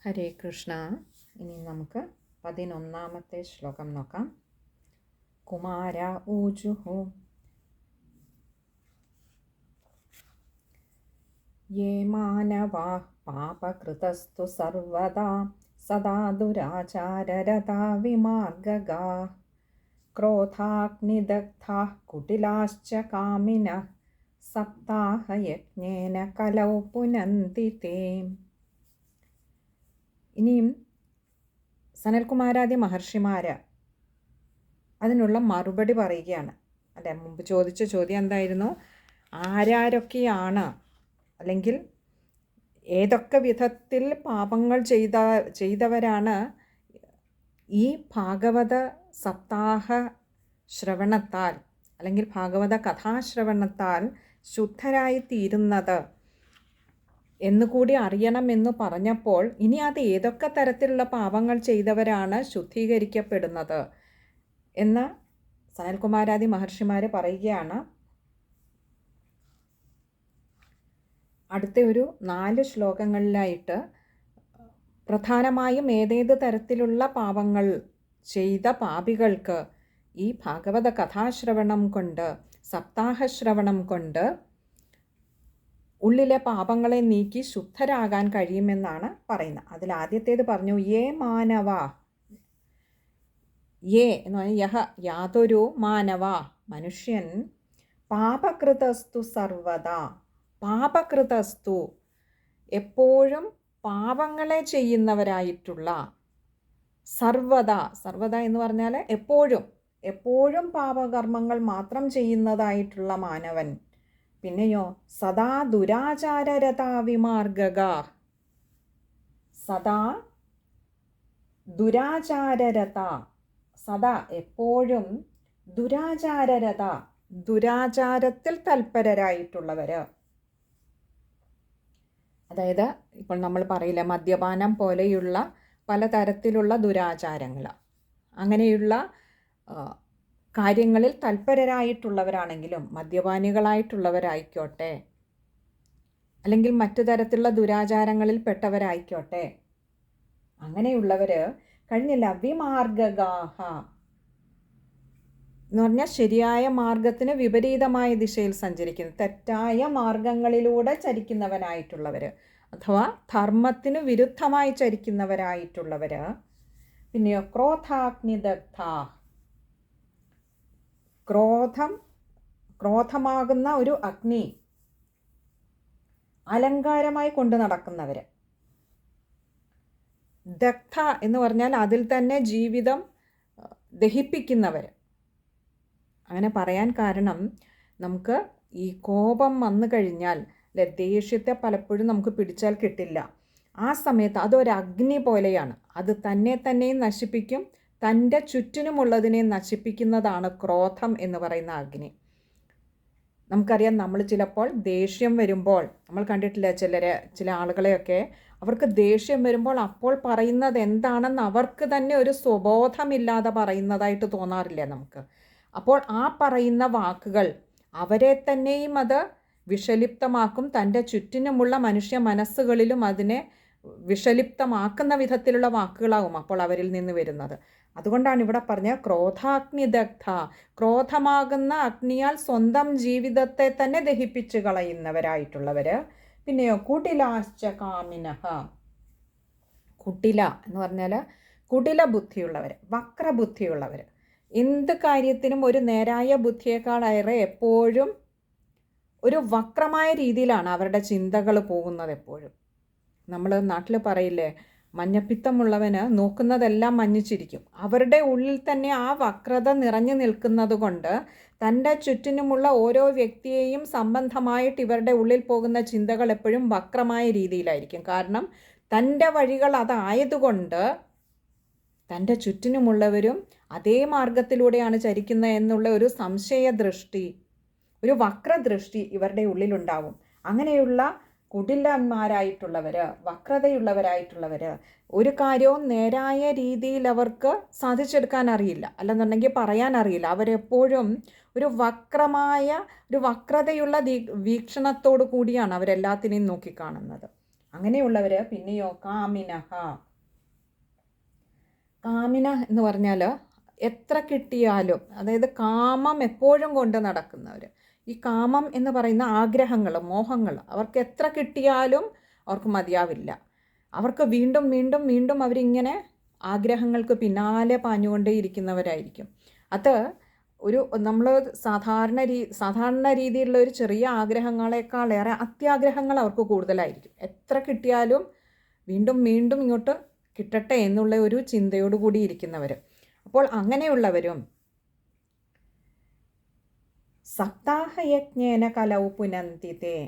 ഹരേ കൃഷ്ണ. ഇനി നമുക്ക് 11ാമത്തെ ശ്ലോകം നോക്കാം. കുമാര ഊജുഹു യേ മാനവാ പാപകൃതസ്തു സർവദാ സദാ ദുരാചാരരതാ വിമാർഗഗാ ക്രോധാഗ്നിദഗ്ധാ കുടിലാശ്ച കാമിനഃ സപ്താഹയജ്ഞേന കലൗ പുനന്തി തേ. ഇനിയും സനൽകുമാരാദി മഹർഷിമാർ അതിനുള്ള മറുപടി പറയുകയാണ്. അല്ലെ, മുമ്പ് ചോദിച്ച ചോദ്യം എന്തായിരുന്നു? ആരാരൊക്കെയാണ്, അല്ലെങ്കിൽ ഏതൊക്കെ വിധത്തിൽ പാപങ്ങൾ ചെയ്തവരാണ് ഈ ഭാഗവത സപ്താഹ ശ്രവണത്താൽ അല്ലെങ്കിൽ ഭാഗവത കഥാശ്രവണത്താൽ ശുദ്ധരായി തീരുന്നത് എന്നുകൂടി അറിയണമെന്ന് പറഞ്ഞപ്പോൾ, ഇനി അത് ഏതൊക്കെ തരത്തിലുള്ള പാപങ്ങൾ ചെയ്തവരാണ് ശുദ്ധീകരിക്കപ്പെടുന്നത് എന്ന് സനൽകുമാരാദി മഹർഷിമാർ പറയുകയാണ്. അടുത്ത ഒരു 4 ശ്ലോകങ്ങളിലായിട്ട് പ്രധാനമായും ഏതേത് തരത്തിലുള്ള പാപങ്ങൾ ചെയ്ത പാപികൾക്ക് ഈ ഭാഗവത കഥാശ്രവണം കൊണ്ട്, സപ്താഹശ്രവണം കൊണ്ട് ഉള്ളിലെ പാപങ്ങളെ നീക്കി ശുദ്ധരാകാൻ കഴിയുമെന്നാണ് പറയുന്നത്. അതിൽ ആദ്യത്തേത് പറഞ്ഞു, യേ മാനവ. യേ എന്ന് പറഞ്ഞാൽ യഹ, യാതൊരു മാനവ മനുഷ്യൻ, പാപകൃതസ്തു സർവദാ, പാപകൃതസ്തു എപ്പോഴും പാപങ്ങളെ ചെയ്യുന്നവരായിട്ടുള്ള, സർവദ, സർവദ എന്ന് പറഞ്ഞാൽ എപ്പോഴും പാപകർമ്മങ്ങൾ മാത്രം ചെയ്യുന്നതായിട്ടുള്ള മാനവൻ. പിന്നെയോ സദാ ദുരാചാരരതാ വിമാർഗഗ, സദാ ദുരാചാരരത, സദാ എപ്പോഴും ദുരാചാരരത, ദുരാചാരത്തിൽ തൽപരരായിട്ടുള്ളവർ. അതായത് ഇപ്പോൾ നമ്മൾ പറയില്ല, മദ്യപാനം പോലെയുള്ള പലതരത്തിലുള്ള ദുരാചാരങ്ങൾ, അങ്ങനെയുള്ള കാര്യങ്ങളിൽ തൽപരരായിട്ടുള്ളവരാണെങ്കിലും, മദ്യപാനികളായിട്ടുള്ളവരായിക്കോട്ടെ, അല്ലെങ്കിൽ മറ്റു തരത്തിലുള്ള ദുരാചാരങ്ങളിൽ പെട്ടവരായിക്കോട്ടെ, അങ്ങനെയുള്ളവർ കഴിഞ്ഞില്ല വിമാർഗഗാഹ എന്ന് പറഞ്ഞാൽ ശരിയായ മാർഗത്തിന് വിപരീതമായ ദിശയിൽ സഞ്ചരിക്കുന്ന, തെറ്റായ മാർഗങ്ങളിലൂടെ ചരിക്കുന്നവരായിട്ടുള്ളവർ, അഥവാ ധർമ്മത്തിന് വിരുദ്ധമായി ചരിക്കുന്നവരായിട്ടുള്ളവർ. പിന്നെയോ ക്രോധാഗ്നിദഗ്ധ, ക്രോധമാകുന്ന ഒരു അഗ്നി അലങ്കാരമായി കൊണ്ടു നടക്കുന്നവർ. ദഗ്ധ എന്ന് പറഞ്ഞാൽ അതിൽ തന്നെ ജീവിതം ദഹിപ്പിക്കുന്നവർ. അങ്ങനെ പറയാൻ കാരണം, നമുക്ക് ഈ കോപം വന്നു കഴിഞ്ഞാൽ, അല്ലെ, ദേഷ്യത്തെ പലപ്പോഴും നമുക്ക് പിടിച്ചാൽ കിട്ടില്ല. ആ സമയത്ത് അതൊരു അഗ്നി പോലെയാണ്. അത് തന്നെയും നശിപ്പിക്കും, തൻ്റെ ചുറ്റിനുമുള്ളതിനെ നശിപ്പിക്കുന്നതാണ് ക്രോധം എന്ന് പറയുന്ന അഗ്നി. നമുക്കറിയാം, നമ്മൾ ചിലപ്പോൾ ദേഷ്യം വരുമ്പോൾ, നമ്മൾ കണ്ടിട്ടില്ല ചില ആളുകളെയൊക്കെ, അവർക്ക് ദേഷ്യം വരുമ്പോൾ അപ്പോൾ പറയുന്നത് എന്താണെന്ന് അവർക്ക് തന്നെ ഒരു സ്വബോധമില്ലാതെ പറയുന്നതായിട്ട് തോന്നാറില്ല നമുക്ക്. അപ്പോൾ ആ പറയുന്ന വാക്കുകൾ അവരെ തന്നെയും അത് വിഷലിപ്തമാക്കും, തൻ്റെ ചുറ്റിനുമുള്ള മനുഷ്യ മനസ്സുകളിലും അതിനെ വിഷലിപ്തമാക്കുന്ന വിധത്തിലുള്ള വാക്കുകളാവും അപ്പോൾ അവരിൽ നിന്ന് വരുന്നത്. അതുകൊണ്ടാണ് ഇവിടെ പറഞ്ഞ ക്രോധാഗ്നിദഗ്ധ, ക്രോധമാകുന്ന അഗ്നിയാൽ സ്വന്തം ജീവിതത്തെ തന്നെ ദഹിപ്പിച്ച് കളയുന്നവരായിട്ടുള്ളവർ. പിന്നെയോ കുടിലാശ്ച കാമിനഃ, കുടില എന്ന് പറഞ്ഞാൽ കുടില ബുദ്ധിയുള്ളവർ, വക്രബുദ്ധിയുള്ളവർ. എന്ത് കാര്യത്തിനും ഒരു നേരായ ബുദ്ധിയേക്കാളേറെ എപ്പോഴും ഒരു വക്രമായ രീതിയിലാണ് അവരുടെ ചിന്തകൾ പോകുന്നത്. എപ്പോഴും നമ്മൾ നാട്ടിൽ പറയില്ലേ, മഞ്ഞപ്പിത്തമുള്ളവന് നോക്കുന്നതെല്ലാം മഞ്ഞിച്ചിരിക്കും. അവരുടെ ഉള്ളിൽ തന്നെ ആ വക്രത നിറഞ്ഞു നിൽക്കുന്നത് കൊണ്ട് തൻ്റെ ചുറ്റിനുമുള്ള ഓരോ വ്യക്തിയെയും സംബന്ധമായിട്ട് ഇവരുടെ ഉള്ളിൽ പോകുന്ന ചിന്തകൾ എപ്പോഴും വക്രമായ രീതിയിലായിരിക്കും. കാരണം തൻ്റെ വഴികൾ അതായതുകൊണ്ട് തൻ്റെ ചുറ്റിനുമുള്ളവരും അതേ മാർഗത്തിലൂടെയാണ് ചരിക്കുന്നത് എന്നുള്ള ഒരു സംശയദൃഷ്ടി, ഒരു വക്രദൃഷ്ടി ഇവരുടെ ഉള്ളിലുണ്ടാവും. അങ്ങനെയുള്ള കുടിലന്മാരായിട്ടുള്ളവർ, വക്രതയുള്ളവരായിട്ടുള്ളവർ, ഒരു കാര്യവും നേരായ രീതിയിൽ അവർക്ക് സാധിച്ചെടുക്കാൻ അറിയില്ല, അല്ലെന്നുണ്ടെങ്കിൽ പറയാൻ അറിയില്ല. അവരെപ്പോഴും ഒരു വക്രതയുള്ള വീക്ഷണത്തോടു കൂടിയാണ് അവരെല്ലാത്തിനെയും നോക്കിക്കാണുന്നത്. അങ്ങനെയുള്ളവർ. പിന്നെയോ കാമിനഹ. കാമിന എന്ന് പറഞ്ഞാൽ എത്ര കിട്ടിയാലും, അതായത് കാമം എപ്പോഴും കൊണ്ട് നടക്കുന്നവർ. ഈ കാമം എന്ന് പറയുന്ന ആഗ്രഹങ്ങൾ, മോഹങ്ങൾ, അവർക്ക് എത്ര കിട്ടിയാലും അവർക്ക് മതിയാവില്ല. അവർക്ക് വീണ്ടും വീണ്ടും വീണ്ടും അവരിങ്ങനെ ആഗ്രഹങ്ങൾക്ക് പിന്നാലെ പാഞ്ഞുകൊണ്ടേയിരിക്കുന്നവരായിരിക്കും. അത് ഒരു നമ്മൾ സാധാരണ രീതിയിലുള്ള ഒരു ചെറിയ ആഗ്രഹങ്ങളെക്കാളേറെ അത്യാഗ്രഹങ്ങൾ അവർക്ക് കൂടുതലായിരിക്കും. എത്ര കിട്ടിയാലും വീണ്ടും വീണ്ടും ഇങ്ങോട്ട് കിട്ടട്ടെ എന്നുള്ള ഒരു ചിന്തയോടുകൂടി ഇരിക്കുന്നവർ. അപ്പോൾ അങ്ങനെയുള്ളവരും സപ്താഹയജ്ഞേന കലൗ പുനന്തിതേ.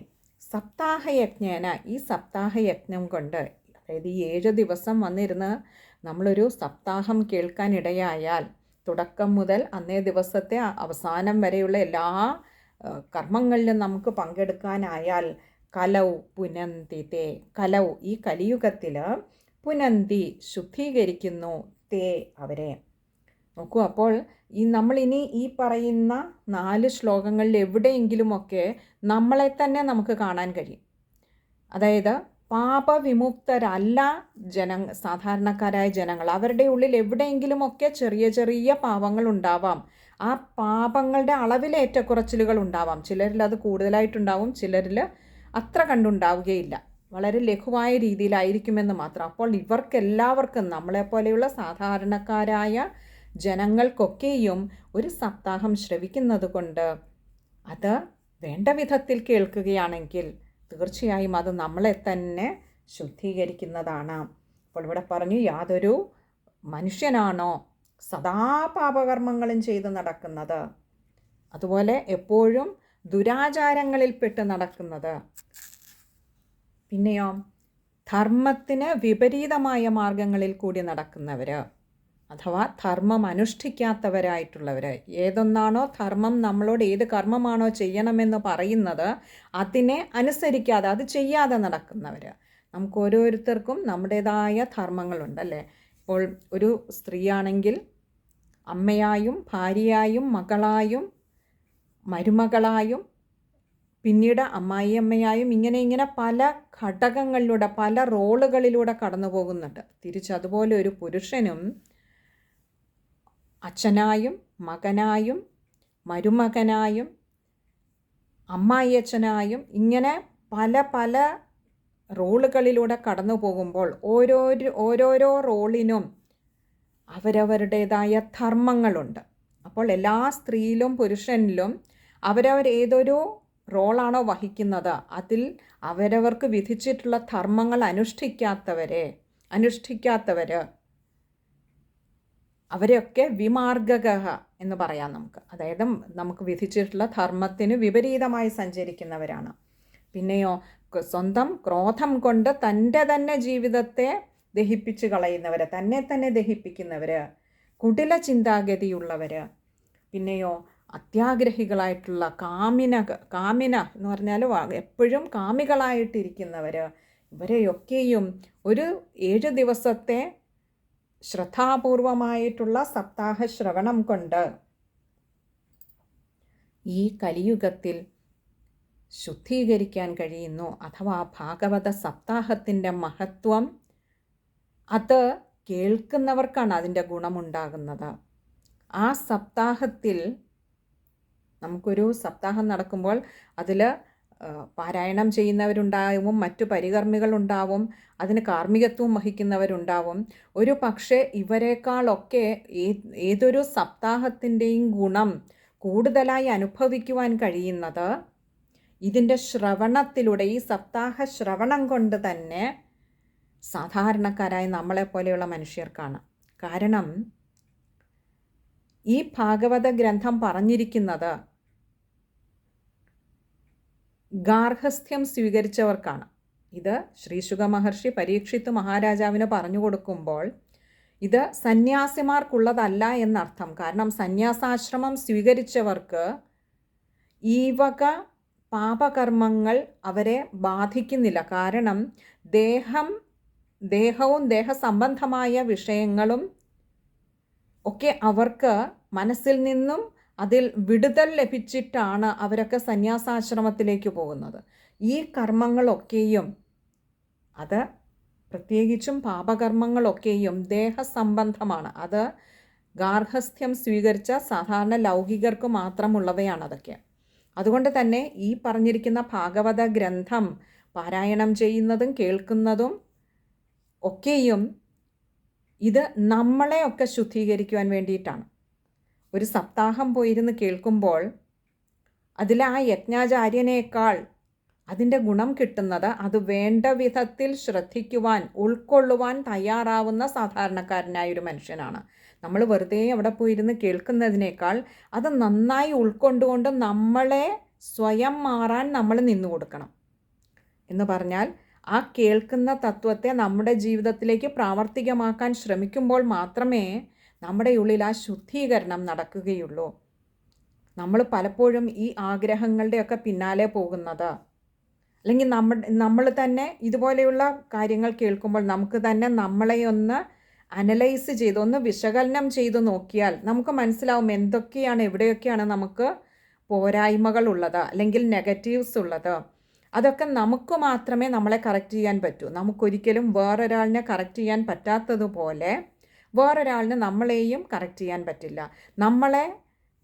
സപ്താഹയജ്ഞേന, ഈ സപ്താഹയജ്ഞം കൊണ്ട്, അതായത് ഈ 7 ദിവസം വന്നിരുന്ന് നമ്മളൊരു സപ്താഹം കേൾക്കാനിടയായാൽ, തുടക്കം മുതൽ അന്നേ ദിവസത്തെ അവസാനം വരെയുള്ള എല്ലാ കർമ്മങ്ങളിലും നമുക്ക് പങ്കെടുക്കാനായാൽ കലൗ പുനന്തിതേ. കലൗ, ഈ കലിയുഗത്തിൽ പുനന്തി, ശുദ്ധീകരിക്കുന്നു, തേ, അവരെ. നോക്കൂ, അപ്പോൾ നമ്മളിനി ഈ പറയുന്ന 4 ശ്ലോകങ്ങളിൽ എവിടെയെങ്കിലുമൊക്കെ നമ്മളെ തന്നെ നമുക്ക് കാണാൻ കഴിയും. അതായത് പാപവിമുക്തരല്ല സാധാരണക്കാരായ ജനങ്ങൾ. അവരുടെ ഉള്ളിൽ എവിടെയെങ്കിലുമൊക്കെ ചെറിയ ചെറിയ പാപങ്ങൾ ഉണ്ടാവാം. ആ പാപങ്ങളുടെ അളവിൽ ഏറ്റക്കുറച്ചിലുകൾ ഉണ്ടാവാം. ചിലരിൽ അത് കൂടുതലായിട്ടുണ്ടാവും, ചിലരിൽ അത്ര കണ്ടുണ്ടാവുകയില്ല. വളരെ ലഘുവായ രീതിയിലായിരിക്കുമെന്ന് മാത്രം. അപ്പോൾ ഇവർക്കെല്ലാവർക്കും, നമ്മളെപ്പോലെയുള്ള സാധാരണക്കാരായ ജനങ്ങൾക്കൊക്കെയും ഒരു സപ്താഹം ശ്രവിക്കുന്നത് കൊണ്ട് അത് വേണ്ട വിധത്തിൽ കേൾക്കുകയാണെങ്കിൽ തീർച്ചയായും അത് നമ്മളെ തന്നെ ശുദ്ധീകരിക്കുന്നതാണ്. അപ്പോൾ ഇവിടെ പറഞ്ഞു, യാതൊരു മനുഷ്യനാണോ സദാ പാപകർമ്മങ്ങളും ചെയ്ത് നടക്കുന്നത്, അതുപോലെ എപ്പോഴും ദുരാചാരങ്ങളിൽപ്പെട്ട് നടക്കുന്നത്, പിന്നെയോ ധർമ്മത്തിന് വിപരീതമായ മാർഗങ്ങളിൽ കൂടി നടക്കുന്നവർ, അഥവാ ധർമ്മം അനുഷ്ഠിക്കാത്തവരായിട്ടുള്ളവർ. ഏതൊന്നാണോ ധർമ്മം, നമ്മളോട് ഏത് കർമ്മമാണോ ചെയ്യണമെന്ന് പറയുന്നത് അതിനെ അനുസരിക്കാതെ, അത് ചെയ്യാതെ നടക്കുന്നവർ. നമുക്ക് ഓരോരുത്തർക്കും നമ്മുടേതായ ധർമ്മങ്ങളുണ്ടല്ലേ. ഇപ്പോൾ ഒരു സ്ത്രീയാണെങ്കിൽ അമ്മയായും ഭാര്യയായും മകളായും മരുമകളായും പിന്നീട് അമ്മായിയമ്മയായും ഇങ്ങനെ പല ഘടകങ്ങളിലൂടെ, പല റോളുകളിലൂടെ കടന്നു പോകുന്നുണ്ട്. തിരിച്ചതുപോലെ ഒരു പുരുഷനും അച്ഛനായും മകനായും മരുമകനായും അമ്മായിയച്ഛനായും ഇങ്ങനെ പല പല റോളുകളിലൂടെ കടന്നു പോകുമ്പോൾ ഓരോരോ റോളിനും അവരവരുടേതായ ധർമ്മങ്ങളുണ്ട്. അപ്പോൾ എല്ലാ സ്ത്രീയിലും പുരുഷനിലും ഏതൊരു റോളാണോ വഹിക്കുന്നത് അതിൽ അവരവർക്ക് വിധിച്ചിട്ടുള്ള ധർമ്മങ്ങൾ അനുഷ്ഠിക്കാത്തവർ അവരെയൊക്കെ വിമാർഗക എന്ന് പറയാം നമുക്ക്. അതായത് നമുക്ക് വിധിച്ചിട്ടുള്ള ധർമ്മത്തിന് വിപരീതമായി സഞ്ചരിക്കുന്നവരാണ്. പിന്നെയോ സ്വന്തം ക്രോധം കൊണ്ട് തൻ്റെ തന്നെ ജീവിതത്തെ ദഹിപ്പിച്ച് കളയുന്നവർ, തന്നെ ദഹിപ്പിക്കുന്നവർ, കുടില ചിന്താഗതിയുള്ളവർ, പിന്നെയോ അത്യാഗ്രഹികളായിട്ടുള്ള കാമിന എന്ന് പറഞ്ഞാൽ എപ്പോഴും കാമികളായിട്ടിരിക്കുന്നവർ, ഇവരെയൊക്കെയും ഒരു 7 ദിവസത്തെ ശ്രദ്ധാപൂർവമായിട്ടുള്ള സപ്താഹ ശ്രവണം കൊണ്ട് ഈ കലിയുഗത്തിൽ ശുദ്ധീകരിക്കാൻ കഴിയുന്നു. അഥവാ ഭാഗവത സപ്താഹത്തിൻ്റെ മഹത്വം അത് കേൾക്കുന്നവർക്കാണ് അതിൻ്റെ ഗുണമുണ്ടാകുന്നത്. ആ സപ്താഹത്തിൽ നമുക്കൊരു സപ്താഹം നടക്കുമ്പോൾ അതിൽ പാരായണം ചെയ്യുന്നവരുണ്ടാവും, മറ്റു പരികർമ്മികളുണ്ടാവും, അതിന് കാർമ്മികത്വം വഹിക്കുന്നവരുണ്ടാവും. ഒരു പക്ഷേ ഇവരെക്കാളൊക്കെ ഏതൊരു സപ്താഹത്തിൻ്റെയും ഗുണം കൂടുതലായി അനുഭവിക്കുവാൻ കഴിയുന്നത് ഇതിൻ്റെ ശ്രവണത്തിലൂടെ, ഈ സപ്താഹ ശ്രവണം കൊണ്ട് തന്നെ സാധാരണക്കാരായ നമ്മളെപ്പോലെയുള്ള മനുഷ്യർക്കാണ്. കാരണം ഈ ഭാഗവത ഗ്രന്ഥം പറഞ്ഞിരിക്കുന്നത് ഗാർഹസ്ഥ്യം സ്വീകരിച്ചവർക്കാണ്. ഇത് ശ്രീശുക മഹർഷി പരീക്ഷിത്ത് മഹാരാജാവിന് പറഞ്ഞു കൊടുക്കുമ്പോൾ ഇത് സന്യാസിമാർക്കുള്ളതല്ല എന്നർത്ഥം. കാരണം സന്യാസാശ്രമം സ്വീകരിച്ചവർക്ക് ഈ വക പാപകർമ്മങ്ങൾ അവരെ ബാധിക്കുന്നില്ല. കാരണം ദേഹവും ദേഹസംബന്ധമായ വിഷയങ്ങളും ഒക്കെ അവർക്ക് മനസ്സിൽ നിന്നും അതിൽ വിടുതൽ ലഭിച്ചിട്ടാണ് അവരൊക്കെ സന്യാസാശ്രമത്തിലേക്ക് പോകുന്നത്. ഈ കർമ്മങ്ങളൊക്കെയും അത് പ്രത്യേകിച്ചും പാപകർമ്മങ്ങളൊക്കെയും ദേഹസംബന്ധമാണ്. അത് ഗാർഹസ്ഥ്യം സ്വീകരിച്ച സാധാരണ ലൗകികർക്ക് മാത്രമുള്ളവയാണ് അതൊക്കെ. അതുകൊണ്ട് തന്നെ ഈ പറഞ്ഞിരിക്കുന്ന ഭാഗവത ഗ്രന്ഥം പാരായണം ചെയ്യുന്നതും കേൾക്കുന്നതും ഒക്കെയും ഇത് നമ്മളെയൊക്കെ ശുദ്ധീകരിക്കുവാൻ വേണ്ടിയിട്ടാണ്. ഒരു സപ്താഹം പോയിരുന്ന് കേൾക്കുമ്പോൾ അതിൽ ആ യജ്ഞാചാര്യനേക്കാൾ അതിൻ്റെ ഗുണം കിട്ടുന്നത് അത് വേണ്ട വിധത്തിൽ ശ്രദ്ധിക്കുവാൻ ഉൾക്കൊള്ളുവാൻ തയ്യാറാവുന്ന സാധാരണക്കാരനായൊരു മനുഷ്യനാണ്. നമ്മൾ വെറുതെ അവിടെ പോയിരുന്ന് കേൾക്കുന്നതിനേക്കാൾ അത് നന്നായി ഉൾക്കൊണ്ടുകൊണ്ട് നമ്മളെ സ്വയം മാറാൻ നമ്മൾ നിന്നു കൊടുക്കണം. എന്ന് പറഞ്ഞാൽ ആ കേൾക്കുന്ന തത്വത്തെ നമ്മുടെ ജീവിതത്തിലേക്ക് പ്രാവർത്തികമാക്കാൻ ശ്രമിക്കുമ്പോൾ മാത്രമേ നമ്മുടെ ഉള്ളിൽ ആ ശുദ്ധീകരണം നടക്കുകയുള്ളൂ. നമ്മൾ പലപ്പോഴും ഈ ആഗ്രഹങ്ങളുടെയൊക്കെ പിന്നാലെ പോകുന്നത്, അല്ലെങ്കിൽ നമ്മൾ തന്നെ ഇതുപോലെയുള്ള കാര്യങ്ങൾ കേൾക്കുമ്പോൾ നമുക്ക് തന്നെ നമ്മളെ ഒന്ന് അനലൈസ് ചെയ്ത് ഒന്ന് വിശകലനം ചെയ്ത് നോക്കിയാൽ നമുക്ക് മനസ്സിലാവും എന്തൊക്കെയാണ്, എവിടെയൊക്കെയാണ് നമുക്ക് പോരായ്മകൾ ഉള്ളത്, അല്ലെങ്കിൽ നെഗറ്റീവ്സ് ഉള്ളത്. അതൊക്കെ നമുക്ക് മാത്രമേ നമ്മളെ കറക്റ്റ് ചെയ്യാൻ പറ്റൂ. നമുക്കൊരിക്കലും വേറൊരാളിനെ കറക്റ്റ് ചെയ്യാൻ പറ്റാത്തതുപോലെ വേറൊരാളിന് നമ്മളെയും കറക്റ്റ് ചെയ്യാൻ പറ്റില്ല. നമ്മളെ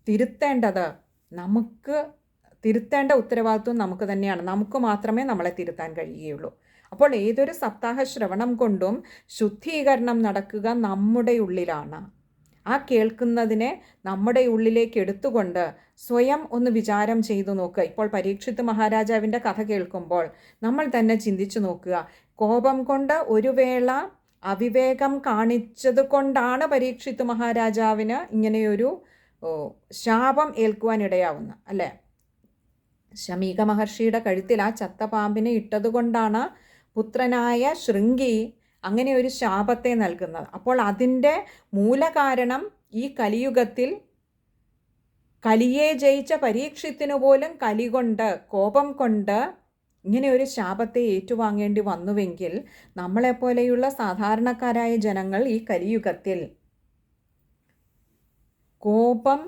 തിരുത്തേണ്ടത്, നമുക്ക് തിരുത്തേണ്ട ഉത്തരവാദിത്വം നമുക്ക് തന്നെയാണ്. നമുക്ക് മാത്രമേ നമ്മളെ തിരുത്താൻ കഴിയുകയുള്ളൂ. അപ്പോൾ ഏതൊരു സപ്താഹ ശ്രവണം കൊണ്ടും ശുദ്ധീകരണം നടക്കുക നമ്മുടെ ഉള്ളിലാണ്. ആ കേൾക്കുന്നതിനെ നമ്മുടെ ഉള്ളിലേക്ക് എടുത്തുകൊണ്ട് സ്വയം ഒന്ന് വിചാരം ചെയ്തു നോക്കുക. ഇപ്പോൾ പരീക്ഷിത്ത് മഹാരാജാവിൻ്റെ കഥ കേൾക്കുമ്പോൾ നമ്മൾ തന്നെ ചിന്തിച്ചു നോക്കുക. കോപം കൊണ്ട് ഒരു വേള അവിവേകം കാണിച്ചത് കൊണ്ടാണ് പരീക്ഷിത്ത് മഹാരാജാവിന് ഇങ്ങനെയൊരു ശാപം ഏൽക്കുവാനിടയാവുന്നത്, അല്ലേ? ശമീക മഹർഷിയുടെ കഴുത്തിൽ ആ ചത്ത പാമ്പിനെ ഇട്ടതുകൊണ്ടാണ് പുത്രനായ ശൃംഗി അങ്ങനെ ഒരു ശാപത്തെ നൽകുന്നത്. അപ്പോൾ അതിൻ്റെ മൂലകാരണം ഈ കലിയുഗത്തിൽ കലിയെ ജയിച്ച പരീക്ഷത്തിനു പോലും കലി കൊണ്ട്, കോപം കൊണ്ട് ഇങ്ങനെ ഒരു ശാപത്തെ ഏറ്റുവാങ്ങേണ്ടി വന്നുവെങ്കിൽ നമ്മളെപ്പോലെയുള്ള സാധാരണക്കാരായ ജനങ്ങൾ ഈ കലിയുഗത്തിൽ കോപം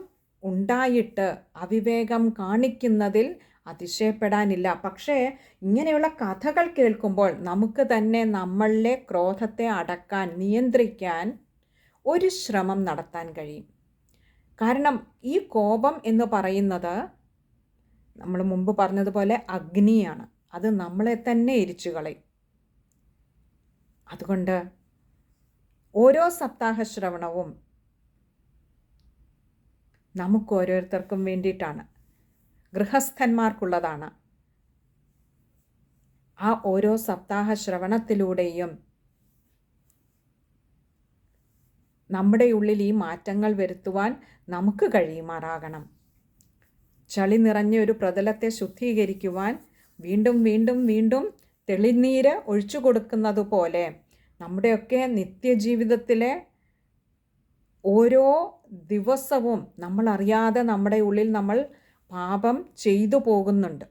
ഉണ്ടായിട്ട് അവിവേകം കാണിക്കുന്നതിൽ അതിശയപ്പെടാനില്ല. പക്ഷേ ഇങ്ങനെയുള്ള കഥകൾ കേൾക്കുമ്പോൾ നമുക്ക് തന്നെ നമ്മളിലെ ക്രോധത്തെ അടക്കാൻ, നിയന്ത്രിക്കാൻ ഒരു ശ്രമം നടത്താൻ കഴിയും. കാരണം ഈ കോപം എന്ന് പറയുന്നത് നമ്മൾ മുമ്പ് പറഞ്ഞതുപോലെ അഗ്നിയാണ്. അത് നമ്മളെ തന്നെ എരിച്ചു കളയും. അതുകൊണ്ട് ഓരോ സപ്താഹ ശ്രവണവും നമുക്ക് ഓരോരുത്തർക്കും വേണ്ടിയിട്ടാണ്, ഗൃഹസ്ഥന്മാർക്കുള്ളതാണ്. ആ ഓരോ സപ്താഹ ശ്രവണത്തിലൂടെയും നമ്മുടെ ഉള്ളിൽ ഈ മാറ്റങ്ങൾ വരുത്തുവാൻ നമുക്ക് കഴിയുമാറാകണം. ചളി നിറഞ്ഞ ഒരു പ്രതലത്തെ ശുദ്ധീകരിക്കുവാൻ വീണ്ടും വീണ്ടും വീണ്ടും തെളിനീര് ഒഴിച്ചു കൊടുക്കുന്നത് പോലെ നമ്മുടെയൊക്കെ നിത്യജീവിതത്തിലെ ഓരോ ദിവസവും നമ്മളറിയാതെ നമ്മുടെ ഉള്ളിൽ നമ്മൾ പാപം ചെയ്തു പോകുന്നുണ്ട്.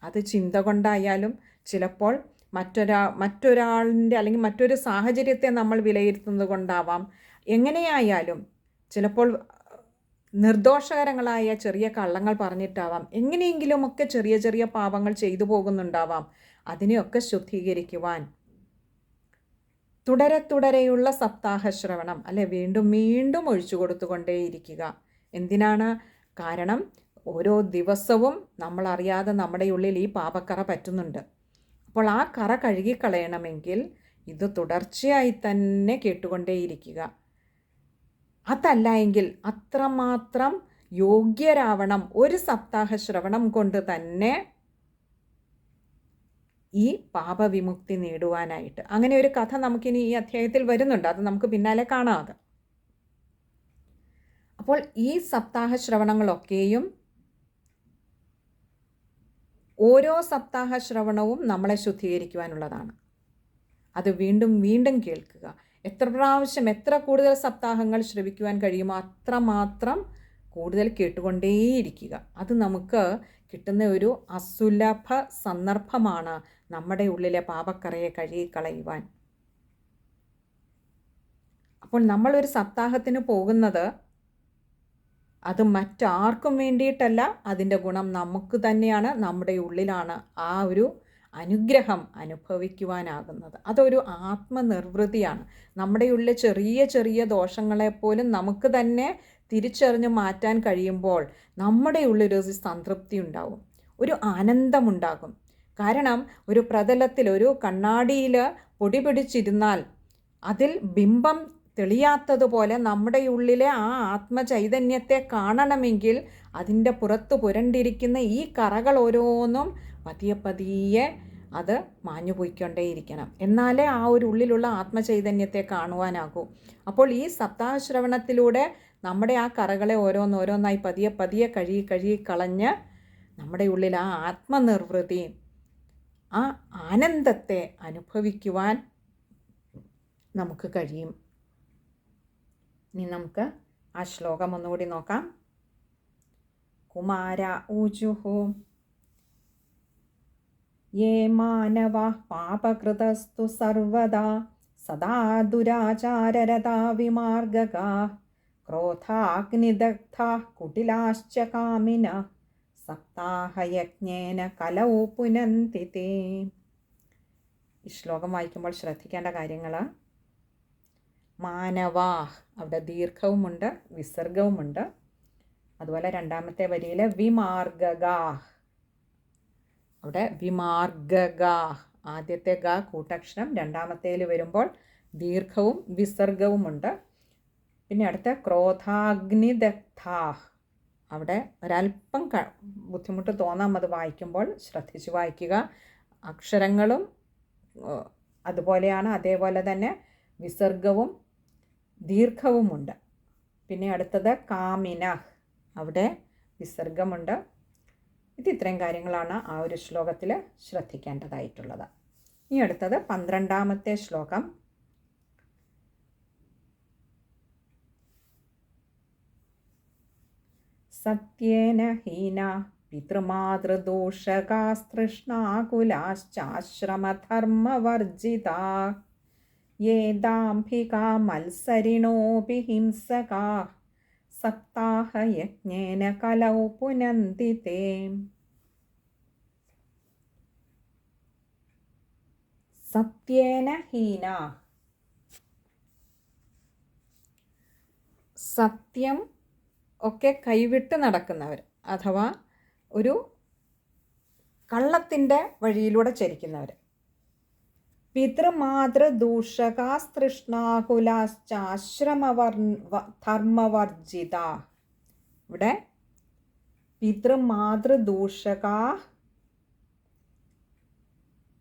അത് ചിന്ത കൊണ്ടായാലും ചിലപ്പോൾ മറ്റൊരാളിൻ്റെ അല്ലെങ്കിൽ മറ്റൊരു സാഹചര്യത്തെ നമ്മൾ വിലയിരുത്തുന്നത് കൊണ്ടാവാം. എങ്ങനെയായാലും ചിലപ്പോൾ നിർദോഷകരങ്ങളായ ചെറിയ കള്ളങ്ങൾ പറഞ്ഞിട്ടാവാം. എങ്ങനെയെങ്കിലുമൊക്കെ ചെറിയ ചെറിയ പാപങ്ങൾ ചെയ്തു പോകുന്നുണ്ടാവാം. അതിനെയൊക്കെ ശുദ്ധീകരിക്കുവാൻ തുടരെയുള്ള സപ്താഹ ശ്രവണം, അല്ലെ, വീണ്ടും വീണ്ടും ഒഴിച്ചു കൊടുത്തുകൊണ്ടേയിരിക്കുക. എന്തിനാണ്? കാരണം ഓരോ ദിവസവും നമ്മളറിയാതെ നമ്മുടെ ഉള്ളിൽ ഈ പാപക്കറ പറ്റുന്നുണ്ട്. അപ്പോൾ ആ കറ കഴുകിക്കളയണമെങ്കിൽ ഇത് തുടർച്ചയായി തന്നെ കേട്ടുകൊണ്ടേയിരിക്കുക. അതല്ല എങ്കിൽ അത്രമാത്രം യോഗ്യരാവണം ഒരു സപ്താഹ ശ്രവണം കൊണ്ട് തന്നെ ഈ പാപവിമുക്തി നേടുവാനായിട്ട്. അങ്ങനെ ഒരു കഥ നമുക്കിനി ഈ അധ്യായത്തിൽ വരുന്നുണ്ട്. അത് നമുക്ക് പിന്നാലെ കാണാതെ. അപ്പോൾ ഈ സപ്താഹ ശ്രവണങ്ങളൊക്കെയും ഓരോ സപ്താഹ ശ്രവണവും നമ്മളെ ശുദ്ധീകരിക്കുവാനുള്ളതാണ്. അത് വീണ്ടും വീണ്ടും കേൾക്കുക. എത്ര പ്രാവശ്യം, എത്ര കൂടുതൽ സപ്താഹങ്ങൾ ശ്രവിക്കുവാൻ കഴിയുമോ അത്രമാത്രം കൂടുതൽ കേട്ടുകൊണ്ടേയിരിക്കുക. അത് നമുക്ക് കിട്ടുന്ന ഒരു അസുലഭ സന്ദർഭമാണ് നമ്മുടെ ഉള്ളിലെ പാപക്കറയെ കഴുകിക്കളയുവാൻ. അപ്പോൾ നമ്മളൊരു സപ്താഹത്തിന് പോകുന്നത് അത് മറ്റാർക്കും വേണ്ടിയിട്ടല്ല. അതിൻ്റെ ഗുണം നമുക്ക് തന്നെയാണ്, നമ്മുടെ ഉള്ളിലാണ്. ആ ഒരു അനുഗ്രഹം അനുഭവിക്കുവാനാകുന്നത്. അതൊരു ആത്മനിർവൃതിയാണ്. നമ്മുടെ ഉള്ളിൽ ചെറിയ ചെറിയ ദോഷങ്ങളെപ്പോലും നമുക്ക് തന്നെ തിരിച്ചറിഞ്ഞ് മാറ്റാൻ കഴിയുമ്പോൾ നമ്മുടെ ഉള്ളിലൊരു സംതൃപ്തി ഉണ്ടാവും, ഒരു ആനന്ദമുണ്ടാകും. കാരണം ഒരു പ്രതലത്തിൽ, ഒരു കണ്ണാടിയിൽ പൊടി പിടിച്ചിരുന്നാൽ അതിൽ ബിംബം തെളിയാത്തതുപോലെ നമ്മുടെ ഉള്ളിലെ ആ ആത്മചൈതന്യത്തെ കാണണമെങ്കിൽ അതിൻ്റെ പുറത്ത് പുരണ്ടിരിക്കുന്ന ഈ കറകൾ ഓരോന്നും പതിയെ പതിയെ അത് മാഞ്ഞു പോയിക്കൊണ്ടേയിരിക്കണം. എന്നാലേ ആ ഒരു ഉള്ളിലുള്ള ആത്മചൈതന്യത്തെ കാണുവാനാകൂ. അപ്പോൾ ഈ സപ്താഹശ്രവണത്തിലൂടെ നമ്മുടെ ആ കറകളെ ഓരോന്നോരോന്നായി പതിയെ പതിയെ കഴുകി കളഞ്ഞ് നമ്മുടെ ഉള്ളിൽ ആ ആത്മനിർവൃതി, ആ ആനന്ദത്തെ അനുഭവിക്കുവാൻ നമുക്ക് കഴിയും. ഇനി നമുക്ക് ആ ശ്ലോകം ഒന്നുകൂടി നോക്കാം. കുമാര ഊജുഹു യേ മാനവാഃ പാപകൃതസ്തു സർവദാ സദാ ദുരാചാരരതാ വിമാർഗകാഃ ക്രോധാഗ്നിദഗ്ധാഃ കുടിലാശ്ച കാമിനഃ സപ്താഹയജ്ഞേന കലൗ പുനന്തി തേ. ഈ ശ്ലോകം വായിക്കുമ്പോൾ ശ്രദ്ധിക്കേണ്ട കാര്യങ്ങൾ: മാനവാഹ്, അവിടെ ദീർഘവുമുണ്ട് വിസർഗവുമുണ്ട്. അതുപോലെ രണ്ടാമത്തെ വരിയിൽ വിമാർഗകാഹ്, അവിടെ വിമാർഗകാഹ്, ആദ്യത്തെ ഗ കൂട്ടക്ഷരം, രണ്ടാമത്തേൽ വരുമ്പോൾ ദീർഘവും വിസർഗവുമുണ്ട്. പിന്നെ അടുത്ത ക്രോധാഗ്നിദഗ്ധാഹ്, അവിടെ ഒരല്പം ബുദ്ധിമുട്ട് തോന്നാം അത് വായിക്കുമ്പോൾ, ശ്രദ്ധിച്ച് വായിക്കുക. അക്ഷരങ്ങളും അതുപോലെയാണ്, അതേപോലെ തന്നെ വിസർഗവും ദീർഘവുമുണ്ട്. പിന്നെ അടുത്തത് കാമിനഃ, അവിടെ വിസർഗമുണ്ട്. ഇത്രയും കാര്യങ്ങളാണ് ആ ഒരു ശ്ലോകത്തിൽ ശ്രദ്ധിക്കേണ്ടതായിട്ടുള്ളത്. ഇനി അടുത്തത് 12ാമത്തെ ശ്ലോകം. സത്യേന ഹീന പിതൃമാതൃദൂഷകാസ്തൃഷ്ണാകുലാശ്ചാശ്രമധർമ്മവർജിതാ യേ ദാംഭികാ മത്സരിണോപി ഹിംസകാ സപ്താഹയജ്ഞേന കലൗ പുനന്തി തേ. സത്യേന ഹീന, സത്യം ഒക്കെ കൈവിട്ട് നടക്കുന്നവർ, അഥവാ ഒരു കള്ളത്തിൻ്റെ വഴിയിലൂടെ ചരിക്കുന്നവർ. പിതൃമാതൃദൂഷകാസ്തൃഷ്ണാകുലാശ്ചാശ്രമധർമ്മവർജിത, ഇവിടെ പിതൃമാതൃദൂഷകാ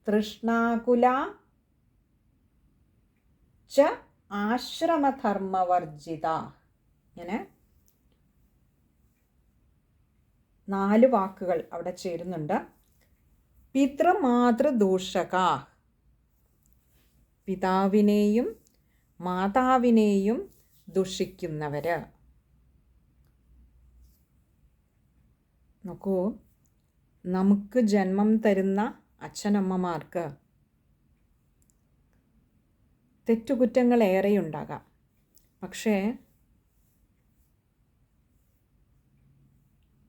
തൃഷ്ണാകുല ച ആശ്രമധർമ്മവർജിത, ഇങ്ങനെ 4 വാക്കുകൾ അവിടെ ചേരുന്നുണ്ട്. പിതൃമാതൃദൂഷക, പിതാവിനെയും മാതാവിനെയും ദുഷിക്കുന്നവർ. നോക്കൂ, നമുക്ക് ജന്മം തരുന്ന അച്ഛനമ്മമാർക്ക് തെറ്റുകുറ്റങ്ങൾ ഏറെയുണ്ടാകാം. പക്ഷേ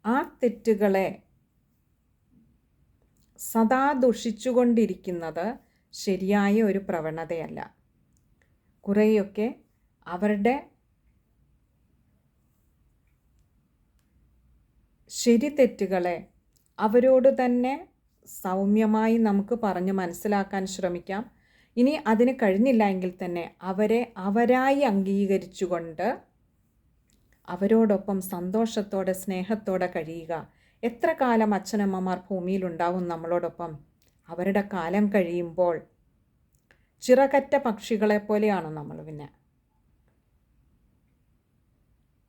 ആ തെറ്റുകളെ സദാ ദുഷിച്ചുകൊണ്ടിരിക്കുന്നത് ശരിയായ ഒരു പ്രവണതയല്ല. കുറേയൊക്കെ അവരുടെ ശരി തെറ്റുകളെ അവരോട് തന്നെ സൗമ്യമായി നമുക്ക് പറഞ്ഞ് മനസ്സിലാക്കാൻ ശ്രമിക്കാം. ഇനി അതിന് കഴിഞ്ഞില്ല എങ്കിൽ തന്നെ അവരെ അവരായി അംഗീകരിച്ചുകൊണ്ട് അവരോടൊപ്പം സന്തോഷത്തോടെ സ്നേഹത്തോടെ കഴിയുക. എത്ര കാലം അച്ഛനമ്മമാർ ഭൂമിയിലുണ്ടാവും നമ്മളോടൊപ്പം? അവരുടെ കാലം കഴിയുമ്പോൾ ചിറകറ്റ പക്ഷികളെപ്പോലെയാണ് നമ്മൾ. പിന്നെ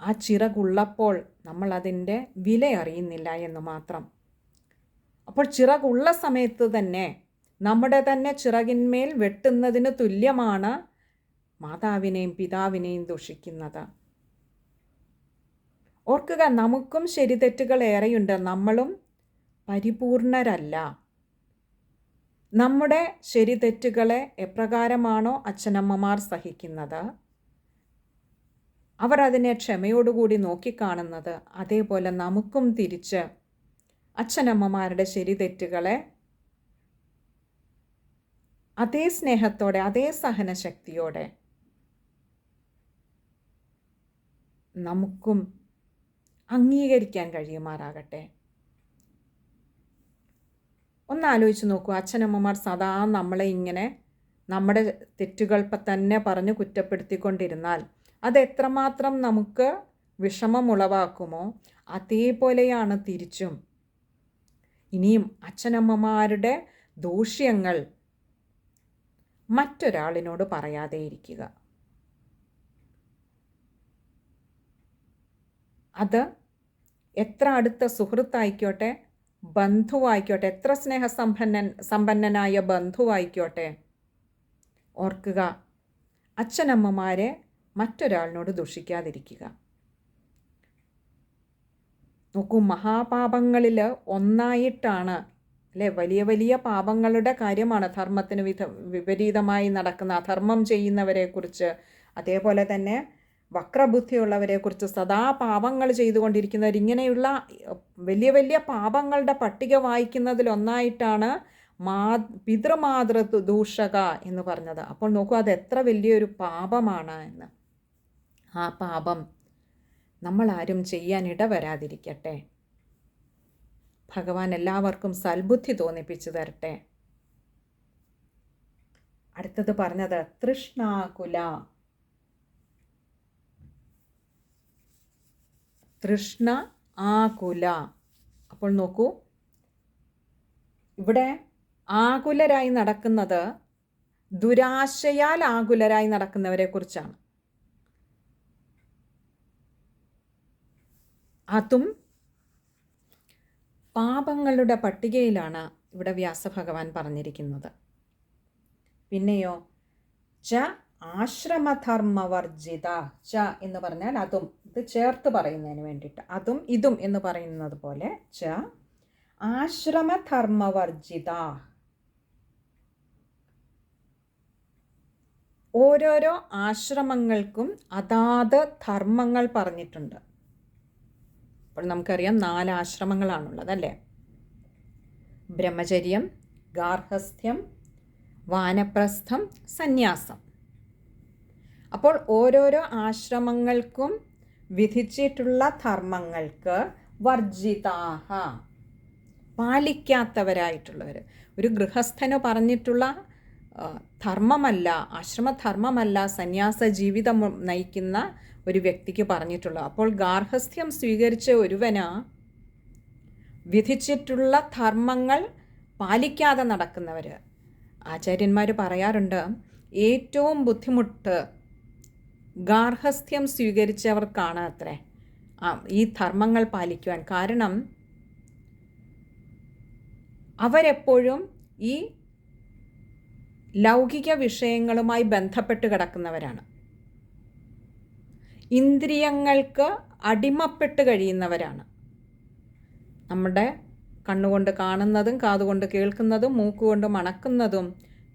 ആ ചിറകുള്ളപ്പോൾ നമ്മൾ അതിൻ്റെ വില അറിയുന്നില്ല എന്ന് മാത്രം. അപ്പോൾ ചിറകുള്ള സമയത്ത് തന്നെ നമ്മുടെ തന്നെ ചിറകിന്മേൽ വെട്ടുന്നതിന് തുല്യമാണ് മാതാവിനെയും പിതാവിനെയും ദുഷിക്കുന്നത്. ഓർക്കുക, നമുക്കും ശരി തെറ്റുകൾ ഏറെയുണ്ട്. നമ്മളും പരിപൂർണരല്ല. നമ്മുടെ ശരി തെറ്റുകളെ എപ്രകാരമാണോ അച്ഛനമ്മമാർ സഹിക്കുന്നത്, അവർ അതിനെ ക്ഷമയോടുകൂടി നോക്കിക്കാണുന്നത്, അതേപോലെ നമുക്കും തിരിച്ച് അച്ഛനമ്മമാരുടെ ശരി തെറ്റുകളെ അതേ സ്നേഹത്തോടെ, അതേ സഹനശക്തിയോടെ നമുക്കും അംഗീകരിക്കാൻ കഴിയുമാറാകട്ടെ. ഒന്നാലോചിച്ച് നോക്കൂ, അച്ഛനമ്മമാർ സദാ നമ്മളെ ഇങ്ങനെ നമ്മുടെ തെറ്റുകൾ തന്നെ പറഞ്ഞ് കുറ്റപ്പെടുത്തിക്കൊണ്ടിരുന്നാൽ അത് എത്രമാത്രം നമുക്ക് വിഷമമുളവാക്കുമോ അതേപോലെയാണ് തിരിച്ചും. ഇനിയും അച്ഛനമ്മമാരുടെ ദൂഷ്യങ്ങൾ മറ്റൊരാളിനോട് പറയാതെ ഇരിക്കുക. അത് എത്ര അടുത്ത സുഹൃത്തായിക്കോട്ടെ, ബന്ധുവായിക്കോട്ടെ, എത്ര സമ്പന്നനായ ബന്ധുവായിക്കോട്ടെ, ഓർക്കുക, അച്ഛനമ്മമാരെ മറ്റൊരാളിനോട് ദുഷിക്കാതിരിക്കുക. നോക്കൂ, മഹാപാപങ്ങളിൽ ഒന്നായിട്ടാണ് അല്ലേ, വലിയ വലിയ പാപങ്ങളുടെ കാര്യമാണ് ധർമ്മത്തിന് വിപരീതമായി നടക്കുന്ന അധർമ്മം ചെയ്യുന്നവരെക്കുറിച്ച്, അതേപോലെ തന്നെ വക്രബുദ്ധിയുള്ളവരെക്കുറിച്ച്, സദാ പാപങ്ങൾ ചെയ്തുകൊണ്ടിരിക്കുന്നവർ, ഇങ്ങനെയുള്ള വലിയ വലിയ പാപങ്ങളുടെ പട്ടിക വായിക്കുന്നതിലൊന്നായിട്ടാണ് പിതൃമാതൃ ദൂഷക എന്ന് പറഞ്ഞത്. അപ്പോൾ നോക്കൂ, അത് എത്ര വലിയൊരു പാപമാണ് എന്ന്. ആ പാപം നമ്മളാരും ചെയ്യാൻ ഇടവരാതിരിക്കട്ടെ. ഭഗവാൻ എല്ലാവർക്കും സൽബുദ്ധി തോന്നിപ്പിച്ചു തരട്ടെ. അടുത്തത് പറഞ്ഞത് തൃഷ്ണാകുല. തൃഷ്ണ ആകുല. അപ്പോൾ നോക്കൂ, ഇവിടെ ആകുലരായി നടക്കുന്നത് ദുരാശയാൽ ആകുലരായി നടക്കുന്നവരെ കുറിച്ചാണ്. അതും പാപങ്ങളുടെ പട്ടികയിലാണ് ഇവിടെ വ്യാസഭഗവാൻ പറഞ്ഞിരിക്കുന്നത്. പിന്നെയോ ച ആശ്രമധർമ്മവർജിത. ച എന്ന് പറഞ്ഞാൽ അതും, ഇത് ചേർത്ത് പറയുന്നതിന് വേണ്ടിയിട്ട്, അതും ഇതും എന്ന് പറയുന്നത് പോലെ ച ആശ്രമധർമ്മവർജിത. ഓരോരോ ആശ്രമങ്ങൾക്കും അതാത് ധർമ്മങ്ങൾ പറഞ്ഞിട്ടുണ്ട്. അപ്പോൾ നമുക്കറിയാം 4 ആശ്രമങ്ങളാണുള്ളത് അല്ലേ? ബ്രഹ്മചര്യം, ഗാർഹസ്ഥ്യം, വാനപ്രസ്ഥം, സന്യാസം. അപ്പോൾ ഓരോരോ ആശ്രമങ്ങൾക്കും വിധിച്ചിട്ടുള്ള ധർമ്മങ്ങൾക്ക് വർജിതാഹ, പാലിക്കാത്തവരായിട്ടുള്ളവർ. ഒരു ഗൃഹസ്ഥന് പറഞ്ഞിട്ടുള്ള ധർമ്മമല്ല, ആശ്രമധർമ്മമല്ല സന്യാസ ജീവിതം നയിക്കുന്ന ഒരു വ്യക്തിക്ക് പറഞ്ഞിട്ടുള്ളത്. അപ്പോൾ ഗാർഹസ്ഥ്യം സ്വീകരിച്ച ഒരുവന് വിധിച്ചിട്ടുള്ള ധർമ്മങ്ങൾ പാലിക്കാതെ നടക്കുന്നവർ, ആചാര്യന്മാർ പറയാറുണ്ട്, ഏറ്റവും ബുദ്ധിമുട്ട് ഗാർഹസ്ഥ്യം സ്വീകരിച്ചവർക്കാണ് അത്രേ ഈ ധർമ്മങ്ങൾ പാലിക്കുവാൻ. കാരണം അവരെപ്പോഴും ഈ ലൗകിക വിഷയങ്ങളുമായി ബന്ധപ്പെട്ട് കിടക്കുന്നവരാണ്, ഇന്ദ്രിയങ്ങൾക്ക് അടിമപ്പെട്ട് കഴിയുന്നവരാണ്. നമ്മുടെ കണ്ണുകൊണ്ട് കാണുന്നതും, കാതുകൊണ്ട് കേൾക്കുന്നതും, മൂക്കുകൊണ്ട് മണക്കുന്നതും,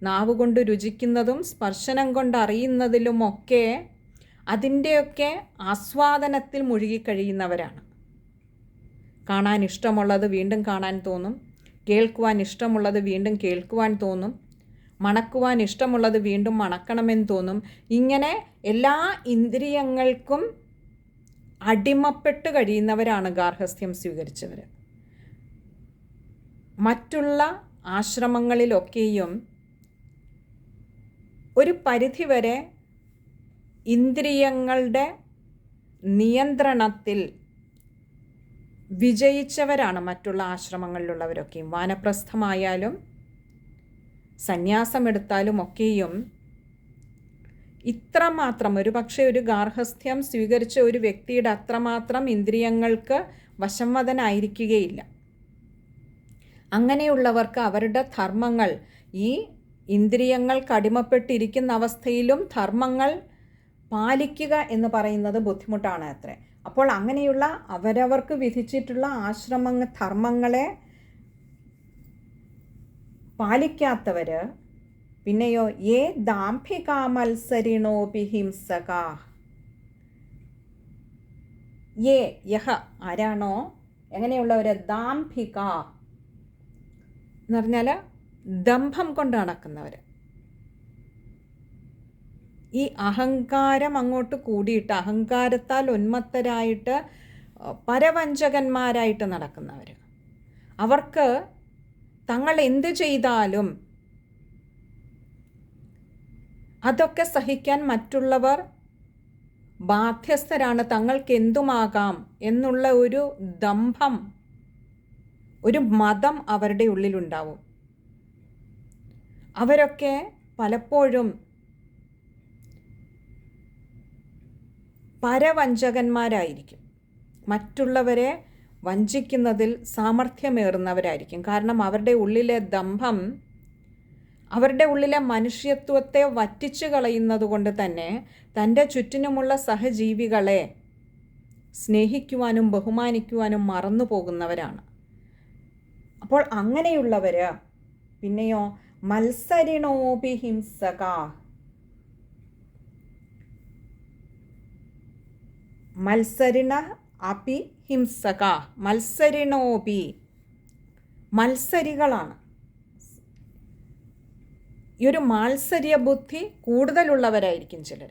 നാവുകൊണ്ട് രുചിക്കുന്നതും, സ്പർശനം കൊണ്ട് അറിയുന്നതിലുമൊക്കെ അതിൻ്റെയൊക്കെ ആസ്വാദനത്തിൽ മുഴുകിക്കഴിയുന്നവരാണ്. കാണാൻ ഇഷ്ടമുള്ളത് വീണ്ടും കാണാൻ തോന്നും, കേൾക്കുവാൻ ഇഷ്ടമുള്ളത് വീണ്ടും കേൾക്കുവാൻ തോന്നും, മണക്കുവാൻ ഇഷ്ടമുള്ളത് വീണ്ടും മണക്കണമെന്ന് തോന്നും. ഇങ്ങനെ എല്ലാ ഇന്ദ്രിയങ്ങൾക്കും അടിമപ്പെട്ട് കഴിയുന്നവരാണ് ഗാർഹസ്ഥ്യം സ്വീകരിച്ചവർ. മറ്റുള്ള ആശ്രമങ്ങളിലൊക്കെയും ഒരു പരിധിവരെ ഇന്ദ്രിയങ്ങളുടെ നിയന്ത്രണത്തിൽ വിജയിച്ചവരാണ് മറ്റുള്ള ആശ്രമങ്ങളിലുള്ളവരൊക്കെയും. വാനപ്രസ്ഥമായാലും സന്യാസമെടുത്താലും ഒക്കെയും ഇത്രമാത്രം, ഒരു പക്ഷേ ഒരു ഗാർഹസ്ഥ്യം സ്വീകരിച്ച ഒരു വ്യക്തിയുടെ അത്രമാത്രം ഇന്ദ്രിയങ്ങൾക്ക് വശംവദനായിരിക്കുകയില്ല. അങ്ങനെയുള്ളവർക്ക് അവരുടെ ധർമ്മങ്ങൾ, ഈ ഇന്ദ്രിയങ്ങൾക്ക് അടിമപ്പെട്ടിരിക്കുന്ന അവസ്ഥയിലും ധർമ്മങ്ങൾ പാലിക്കുക എന്ന് പറയുന്നത് ബുദ്ധിമുട്ടാണ് അത്രേ. അപ്പോൾ അങ്ങനെയുള്ള അവരവർക്ക് വിധിച്ചിട്ടുള്ള ധർമ്മങ്ങളെ പാലിക്കാത്തവർ, പിന്നെയോ ഏ ദാംഭിക മത്സരിണോപി ഹിംസക. യഹ ആരാണോ, എങ്ങനെയുള്ളവർ, ദാംഭിക എന്ന് പറഞ്ഞാൽ ദംഭം കൊണ്ട് നടക്കുന്നവർ, ഈ അഹങ്കാരം അങ്ങോട്ട് കൂടിയിട്ട് അഹങ്കാരത്താൽ ഉന്മത്തരായിട്ട് പരവഞ്ചകന്മാരായിട്ട് നടക്കുന്നവർ. അവർക്ക് തങ്ങൾ എന്ത് ചെയ്താലും അതൊക്കെ സഹിക്കാൻ മറ്റുള്ളവർ ബാധ്യസ്ഥരാണ്, തങ്ങൾക്ക് എന്തുമാകാം എന്നുള്ള ഒരു ദംഭം, ഒരു മതം അവരുടെ ഉള്ളിലുണ്ടാവും. അവരൊക്കെ പലപ്പോഴും പരവഞ്ചകന്മാരായിരിക്കും, മറ്റുള്ളവരെ വഞ്ചിക്കുന്നതിൽ സാമർഥ്യമേറുന്നവരായിരിക്കും. കാരണം അവരുടെ ഉള്ളിലെ ദംഭം അവരുടെ ഉള്ളിലെ മനുഷ്യത്വത്തെ വറ്റിച്ചു കളയുന്നത് കൊണ്ട് തന്നെ തൻ്റെ ചുറ്റിനുമുള്ള സഹജീവികളെ സ്നേഹിക്കുവാനും ബഹുമാനിക്കുവാനും മറന്നു പോകുന്നവരാണ്. അപ്പോൾ അങ്ങനെയുള്ളവർ പിന്നെയോ മത്സരിണോപി ഹിംസക, മത്സരിണ അപി ഹിംസക, മത്സരിണോപി മത്സരികളാണ്. ഈ ഒരു മാത്സര്യ ബുദ്ധി കൂടുതലുള്ളവരായിരിക്കും ചിലർ.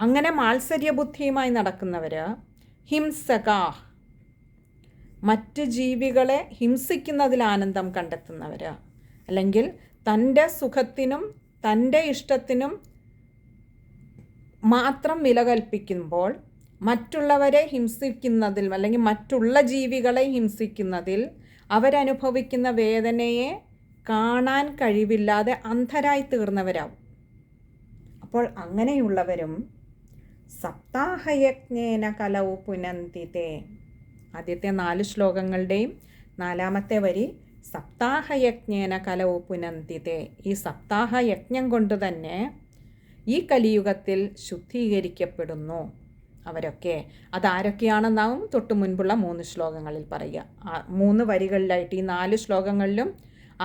അങ്ങനെ മാത്സര്യ ബുദ്ധിയുമായി നടക്കുന്നവർ ഹിംസക, മറ്റ് ജീവികളെ ഹിംസിക്കുന്നതിൽ ആനന്ദം കണ്ടെത്തുന്നവർ, അല്ലെങ്കിൽ തൻ്റെ സുഖത്തിനും തൻ്റെ ഇഷ്ടത്തിനും മാത്രം വില കൽപ്പിക്കുമ്പോൾ മറ്റുള്ളവരെ ഹിംസിക്കുന്നതിൽ അല്ലെങ്കിൽ മറ്റുള്ള ജീവികളെ ഹിംസിക്കുന്നതിൽ അവരനുഭവിക്കുന്ന വേദനയെ കാണാൻ കഴിവില്ലാതെ അന്ധരായി തീർന്നവരാവും. അപ്പോൾ അങ്ങനെയുള്ളവരും സപ്താഹയജ്ഞേന കലൗ പുനന്തിതേ. ആദ്യത്തെ 4 ശ്ലോകങ്ങളുടെയും 4ാമത്തെ വരി സപ്താഹയജ്ഞേന കലൗ പുനന്തിതേ. ഈ സപ്താഹയജ്ഞം കൊണ്ട് തന്നെ ഈ കലിയുഗത്തിൽ ശുദ്ധീകരിക്കപ്പെടുന്നു അവരൊക്കെ. അതാരൊക്കെയാണെന്നാവും തൊട്ടു മുൻപുള്ള 3 ശ്ലോകങ്ങളിൽ പറയുക. 3 വരികളിലായിട്ട് ഈ 4 ശ്ലോകങ്ങളിലും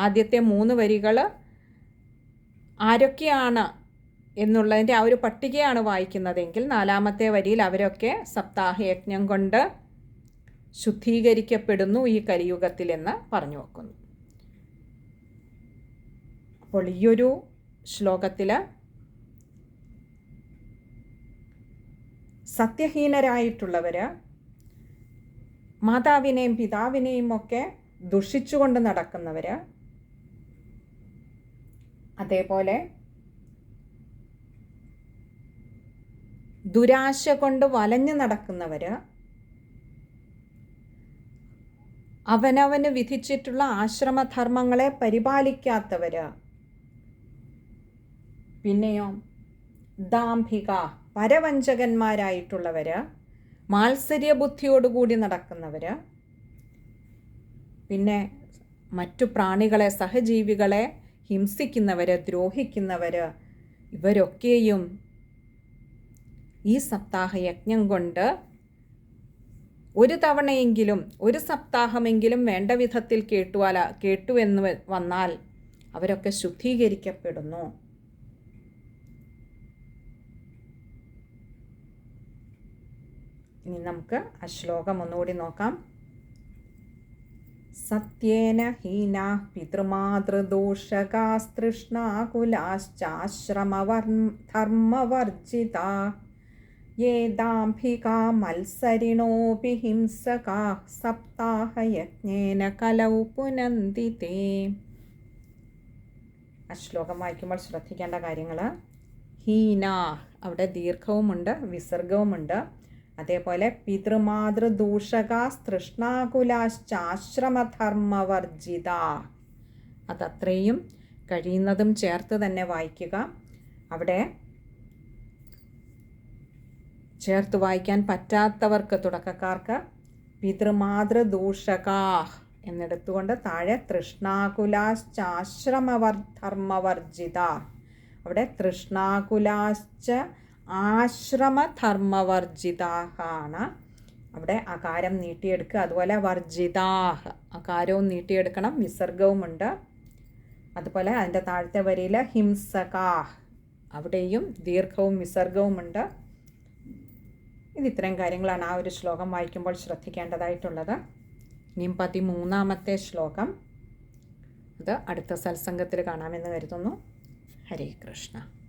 ആദ്യത്തെ 3 വരികൾ ആരൊക്കെയാണ് എന്നുള്ളതിൻ്റെ ആ ഒരു പട്ടികയാണ് വായിക്കുന്നതെങ്കിൽ 4ാമത്തെ വരിയിൽ അവരൊക്കെ സപ്താഹയജ്ഞം കൊണ്ട് ശുദ്ധീകരിക്കപ്പെടുന്നു ഈ കലിയുഗത്തിൽ എന്ന് പറഞ്ഞു വെക്കുന്നു. അപ്പോൾ ഈയൊരു ശ്ലോകത്തിൽ സത്യഹീനരായിട്ടുള്ളവർ മാതാവിനെയും പിതാവിനെയും ഒക്കെ ദുഷിച്ചുകൊണ്ട് നടക്കുന്നവർ, അതേപോലെ ദുരാശ കൊണ്ട് വലഞ്ഞു നടക്കുന്നവർ, അവനവന് വിധിച്ചിട്ടുള്ള ആശ്രമധർമ്മങ്ങളെ പരിപാലിക്കാത്തവർ, പിന്നെയോ ദാംഭിക പരവഞ്ചകന്മാരായിട്ടുള്ളവർ, മാത്സര്യബുദ്ധിയോടുകൂടി നടക്കുന്നവർ, പിന്നെ മറ്റു പ്രാണികളെ സഹജീവികളെ ഹിംസിക്കുന്നവർ, ദ്രോഹിക്കുന്നവർ, ഇവരൊക്കെയും ഈ സപ്താഹയജ്ഞം കൊണ്ട് ഒരു തവണയെങ്കിലും ഒരു സപ്താഹമെങ്കിലും വേണ്ട വിധത്തിൽ കേട്ടുവെന്ന് വന്നാൽ അവരൊക്കെ ശുദ്ധീകരിക്കപ്പെടുന്നു. ഇനി നമുക്ക് ആ ശ്ലോകം ഒന്നുകൂടി നോക്കാം. സത്യേന ഹീനാ പിതൃമാതൃദൂഷകാസ്തൃഷ്ണാകുലാശ്ചാശ്രമധർമ്മവർജിതാ യേ ദാംഭികാ മത്സരിണോപി ഹിംസകാ സപ്താഹയജ്ഞേന കലൗ പുനന്തിതേ. ആ ശ്ലോകം വായിക്കുമ്പോൾ ശ്രദ്ധിക്കേണ്ട കാര്യങ്ങൾ: ഹീനാ, അവിടെ ദീർഘവുമുണ്ട് വിസർഗവുമുണ്ട്. അതേപോലെ പിതൃമാതൃദൂഷകാസ്തൃഷ്ണാകുലാശ്ചാശ്രമധർമ്മവർജിത, അതത്രയും കഴിയുന്നതും ചേർത്ത് തന്നെ വായിക്കുക. അവിടെ ചേർത്ത് വായിക്കാൻ പറ്റാത്തവർക്ക്, തുടക്കക്കാർക്ക് പിതൃമാതൃദൂഷകാ എന്നെടുത്തുകൊണ്ട് താഴെ തൃഷ്ണാകുലാശ്ചാശ്രമധർമ്മവർജിത, അവിടെ തൃഷ്ണാകുലാശ്ച ആശ്രമധർമ്മവർജിതാഹാണ്. അവിടെ അകാരം നീട്ടിയെടുക്കുക. അതുപോലെ വർജിതാഹ്, അകാരവും നീട്ടിയെടുക്കണം, വിസർഗവുമുണ്ട്. അതുപോലെ അതിൻ്റെ താഴത്തെ വരിയിൽ ഹിംസകാഹ്, അവിടെയും ദീർഘവും വിസർഗവുമുണ്ട്. ഇത്രയും കാര്യങ്ങളാണ് ആ ഒരു ശ്ലോകം വായിക്കുമ്പോൾ ശ്രദ്ധിക്കേണ്ടതായിട്ടുള്ളത്. ഇനിയും 13ാമത്തെ ശ്ലോകം. അത് അടുത്ത സത്സംഗത്തിൽ കാണാമെന്ന് കരുതുന്നു. ഹരേ കൃഷ്ണ.